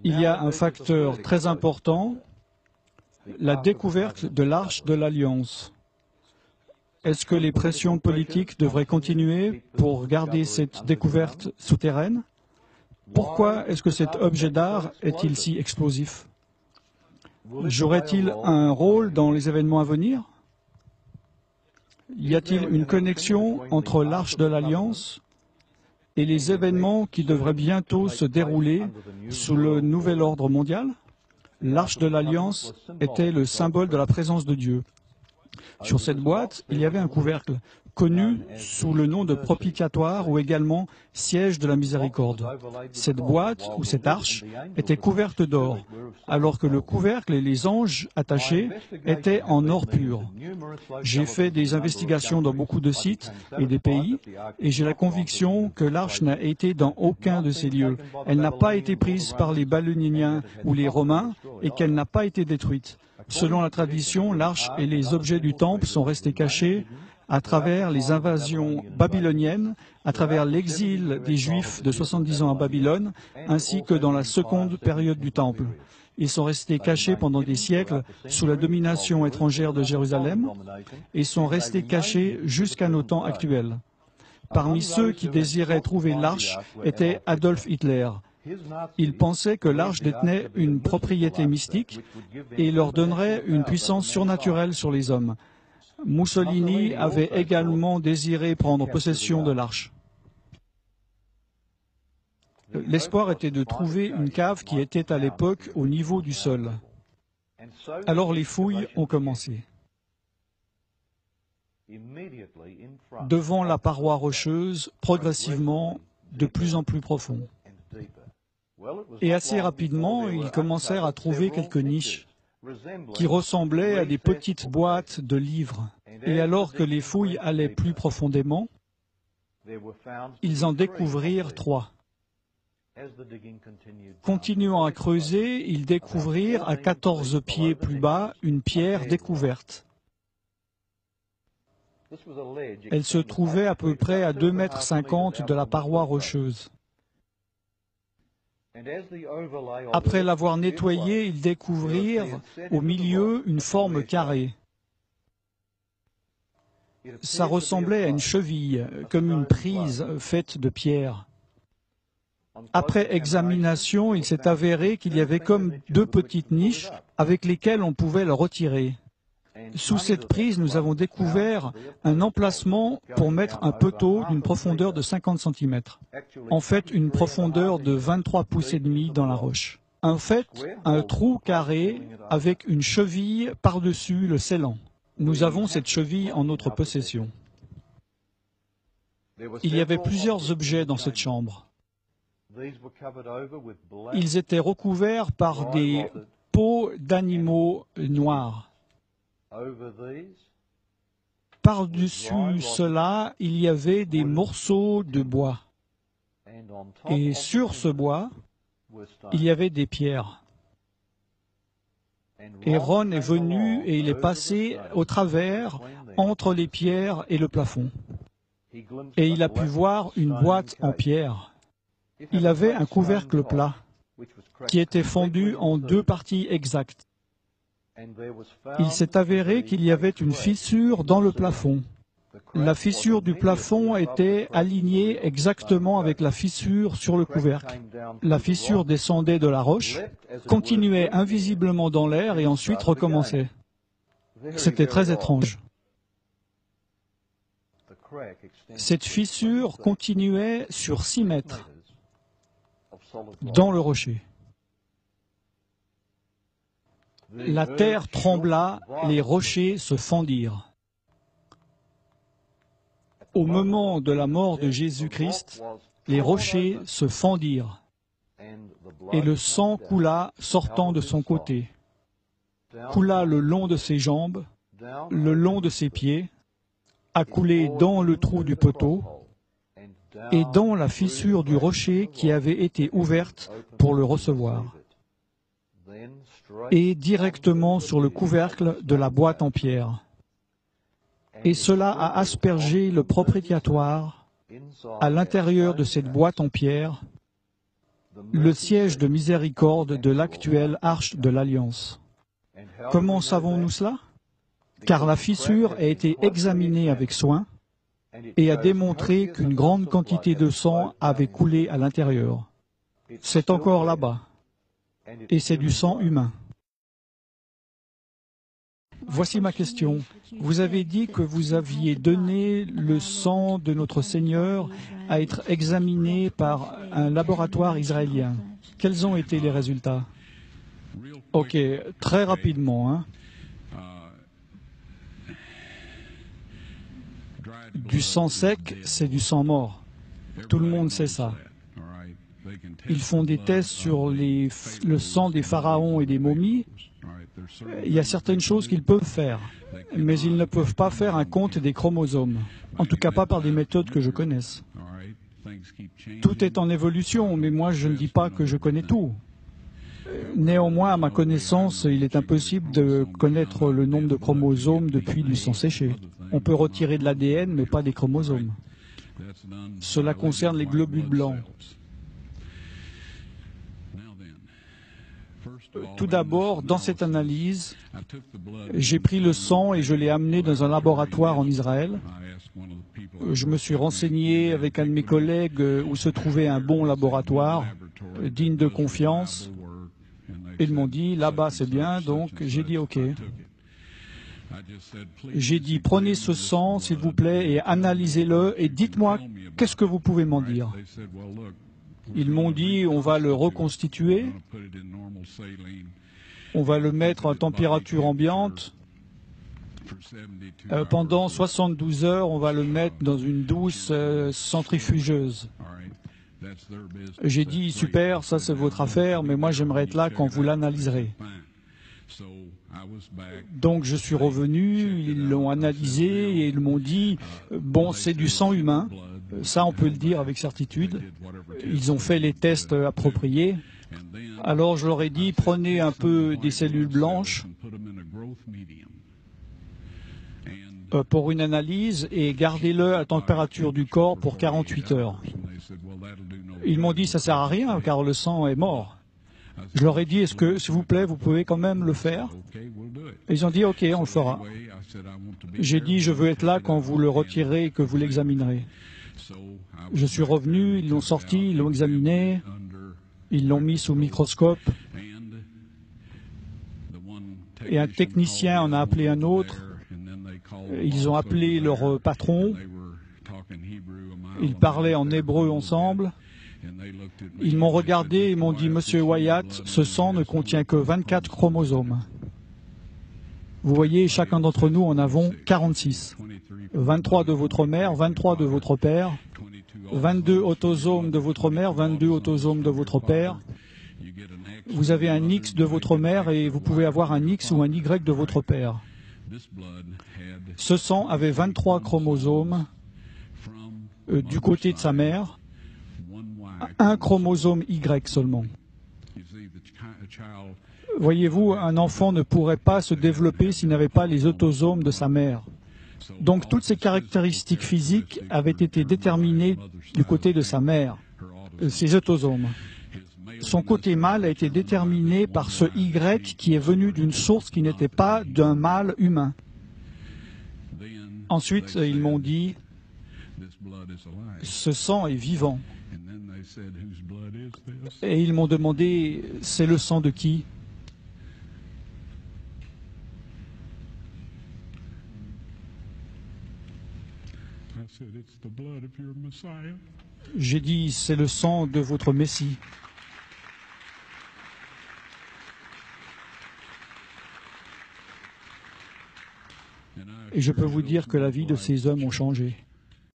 Il y a un facteur très important, la découverte de l'Arche de l'Alliance. Est-ce que les pressions politiques devraient continuer pour garder cette découverte souterraine? Pourquoi est-ce que cet objet d'art est-il si explosif? Jouerait-il un rôle dans les événements à venir? Y a-t-il une connexion entre l'Arche de l'Alliance et les événements qui devraient bientôt se dérouler sous le nouvel ordre mondial? L'Arche de l'Alliance était le symbole de la présence de Dieu. Sur cette boîte, il y avait un couvercle, connu sous le nom de propitiatoire ou également siège de la miséricorde. Cette boîte ou cette arche était couverte d'or, alors que le couvercle et les anges attachés étaient en or pur. J'ai fait des investigations dans beaucoup de sites et des pays, et j'ai la conviction que l'arche n'a été dans aucun de ces lieux. Elle n'a pas été prise par les Babyloniens ou les Romains, et qu'elle n'a pas été détruite. Selon la tradition, l'arche et les objets du temple sont restés cachés à travers les invasions babyloniennes, à travers l'exil des Juifs de 70 ans à Babylone, ainsi que dans la seconde période du Temple. Ils sont restés cachés pendant des siècles sous la domination étrangère de Jérusalem et sont restés cachés jusqu'à nos temps actuels. Parmi ceux qui désiraient trouver l'arche était Adolf Hitler. Il pensait que l'arche détenait une propriété mystique et leur donnerait une puissance surnaturelle sur les hommes. Mussolini avait également désiré prendre possession de l'arche. L'espoir était de trouver une cave qui était à l'époque au niveau du sol. Alors les fouilles ont commencé. Devant la paroi rocheuse, progressivement, de plus en plus profond. Et assez rapidement, ils commencèrent à trouver quelques niches qui ressemblaient à des petites boîtes de livres. Et alors que les fouilles allaient plus profondément, ils en découvrirent 3. Continuant à creuser, ils découvrirent à 14 pieds plus bas une pierre découverte. Elle se trouvait à peu près à 2,50 m de la paroi rocheuse. Après l'avoir nettoyée, ils découvrirent au milieu une forme carrée. Ça ressemblait à une cheville, comme une prise faite de pierre. Après examination, il s'est avéré qu'il y avait comme 2 petites niches avec lesquelles on pouvait le retirer. Sous cette prise, nous avons découvert un emplacement pour mettre un poteau d'une profondeur de 50 cm. En fait, une profondeur de 23 pouces et demi dans la roche. En fait, un trou carré avec une cheville par-dessus le scellant. Nous avons cette cheville en notre possession. Il y avait plusieurs objets dans cette chambre. Ils étaient recouverts par des peaux d'animaux noirs. Par-dessus cela, il y avait des morceaux de bois. Et sur ce bois, il y avait des pierres. Et Ron est venu et il est passé au travers entre les pierres et le plafond. Et il a pu voir une boîte en pierre. Il avait un couvercle plat qui était fendu en 2 parties exactes. Il s'est avéré qu'il y avait une fissure dans le plafond. La fissure du plafond était alignée exactement avec la fissure sur le couvercle. La fissure descendait de la roche, continuait invisiblement dans l'air et ensuite recommençait. C'était très étrange. Cette fissure continuait sur 6 mètres dans le rocher. La terre trembla, les rochers se fendirent. Au moment de la mort de Jésus-Christ, les rochers se fendirent et le sang coula sortant de son côté, coula le long de ses jambes, le long de ses pieds, a coulé dans le trou du poteau et dans la fissure du rocher qui avait été ouverte pour le recevoir, et directement sur le couvercle de la boîte en pierre. Et cela a aspergé le propitiatoire à l'intérieur de cette boîte en pierre le siège de miséricorde de l'actuelle Arche de l'Alliance. Comment savons-nous cela? Car la fissure a été examinée avec soin et a démontré qu'une grande quantité de sang avait coulé à l'intérieur. C'est encore là-bas, et c'est du sang humain. Voici ma question. Vous avez dit que vous aviez donné le sang de notre Seigneur à être examiné par un laboratoire israélien. Quels ont été les résultats? Ok, très rapidement, hein. Du sang sec, c'est du sang mort. Tout le monde sait ça. Ils font des tests sur le sang des pharaons et des momies. Il y a certaines choses qu'ils peuvent faire, mais ils ne peuvent pas faire un compte des chromosomes. En tout cas pas par des méthodes que je connaisse. Tout est en évolution, mais moi je ne dis pas que je connais tout. Néanmoins, à ma connaissance, il est impossible de connaître le nombre de chromosomes depuis du sang séché. On peut retirer de l'ADN, mais pas des chromosomes. Cela concerne les globules blancs. Tout d'abord, dans cette analyse, j'ai pris le sang et je l'ai amené dans un laboratoire en Israël. Je me suis renseigné avec un de mes collègues où se trouvait un bon laboratoire, digne de confiance. Ils m'ont dit, là-bas c'est bien, donc j'ai dit OK. J'ai dit, prenez ce sang, s'il vous plaît, et analysez-le, et dites-moi, qu'est-ce que vous pouvez m'en dire? Ils m'ont dit, on va le reconstituer, on va le mettre à température ambiante. Pendant 72 heures, on va le mettre dans une douce centrifugeuse. J'ai dit, super, ça c'est votre affaire, mais moi j'aimerais être là quand vous l'analyserez. Donc je suis revenu, ils l'ont analysé et ils m'ont dit, bon, c'est du sang humain, ça on peut le dire avec certitude. Ils ont fait les tests appropriés. Alors je leur ai dit, prenez un peu des cellules blanches pour une analyse et gardez-le à température du corps pour 48 heures. Ils m'ont dit, ça ne sert à rien car le sang est mort. Je leur ai dit, est-ce que, s'il vous plaît, vous pouvez quand même le faire? Et ils ont dit, OK, on le fera. J'ai dit, je veux être là quand vous le retirez et que vous l'examinerez. Je suis revenu, ils l'ont sorti, ils l'ont examiné, ils l'ont mis sous microscope. Et un technicien en a appelé un autre. Ils ont appelé leur patron. Ils parlaient en hébreu ensemble. Ils m'ont regardé et m'ont dit, Monsieur Wyatt, ce sang ne contient que 24 chromosomes. Vous voyez, chacun d'entre nous en avons 46. 23 de votre mère, 23 de votre père, 22 autosomes de votre mère, 22 autosomes de votre père. Vous avez un X de votre mère et vous pouvez avoir un X ou un Y de votre père. Ce sang avait 23 chromosomes du côté de sa mère, un chromosome Y seulement. Voyez-vous, un enfant ne pourrait pas se développer s'il n'avait pas les autosomes de sa mère. Donc toutes ces caractéristiques physiques avaient été déterminées du côté de sa mère, ses autosomes. Son côté mâle a été déterminé par ce Y qui est venu d'une source qui n'était pas d'un mâle humain. Ensuite, ils m'ont dit, ce sang est vivant. Et ils m'ont demandé, c'est le sang de qui? J'ai dit, c'est le sang de votre Messie. Et je peux vous dire que la vie de ces hommes ont changé.